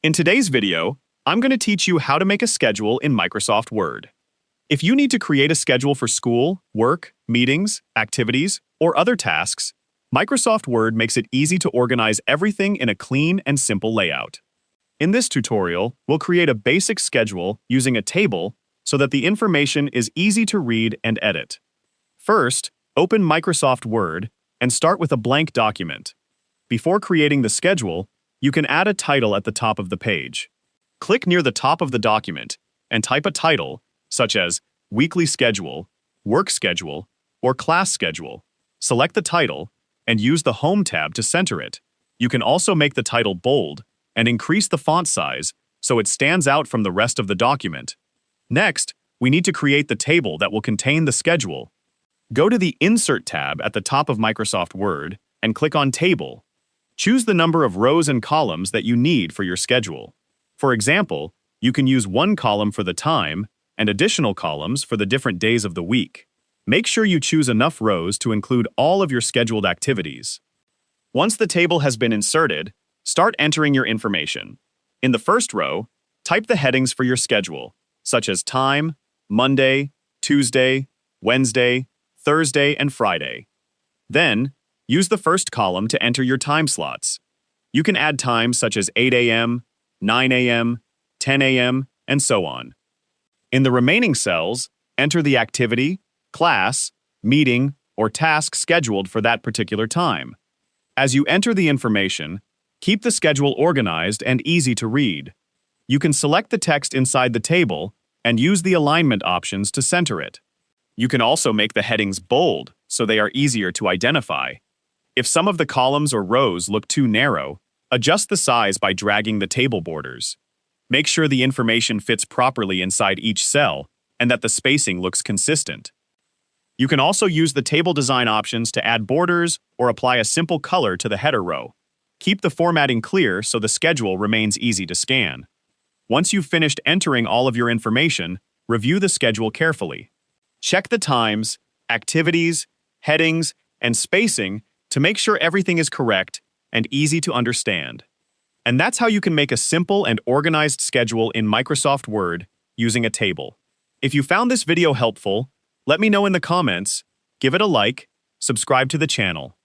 In today's video, I'm going to teach you how to make a schedule in Microsoft Word. If you need to create a schedule for school, work, meetings, activities, or other tasks, Microsoft Word makes it easy to organize everything in a clean and simple layout. In this tutorial, we'll create a basic schedule using a table so that the information is easy to read and edit. First, open Microsoft Word and start with a blank document. Before creating the schedule, you can add a title at the top of the page. Click near the top of the document and type a title, such as Weekly Schedule, Work Schedule, or Class Schedule. Select the title and use the Home tab to center it. You can also make the title bold and increase the font size so it stands out from the rest of the document. Next, we need to create the table that will contain the schedule. Go to the Insert tab at the top of Microsoft Word and click on Table. Choose the number of rows and columns that you need for your schedule. For example, you can use one column for the time and additional columns for the different days of the week. Make sure you choose enough rows to include all of your scheduled activities. Once the table has been inserted, start entering your information. In the first row, type the headings for your schedule, such as time, Monday, Tuesday, Wednesday, Thursday, and Friday. Then, use the first column to enter your time slots. You can add times such as 8 a.m., 9 a.m., 10 a.m., and so on. In the remaining cells, enter the activity, class, meeting, or task scheduled for that particular time. As you enter the information, keep the schedule organized and easy to read. You can select the text inside the table and use the alignment options to center it. You can also make the headings bold so they are easier to identify. If some of the columns or rows look too narrow, adjust the size by dragging the table borders. Make sure the information fits properly inside each cell and that the spacing looks consistent. You can also use the table design options to add borders or apply a simple color to the header row. Keep the formatting clear so the schedule remains easy to scan. Once you've finished entering all of your information, review the schedule carefully. Check the times, activities, headings, and spacing to make sure everything is correct and easy to understand. And that's how you can make a simple and organized schedule in Microsoft Word using a table. If you found this video helpful, let me know in the comments, give it a like, subscribe to the channel.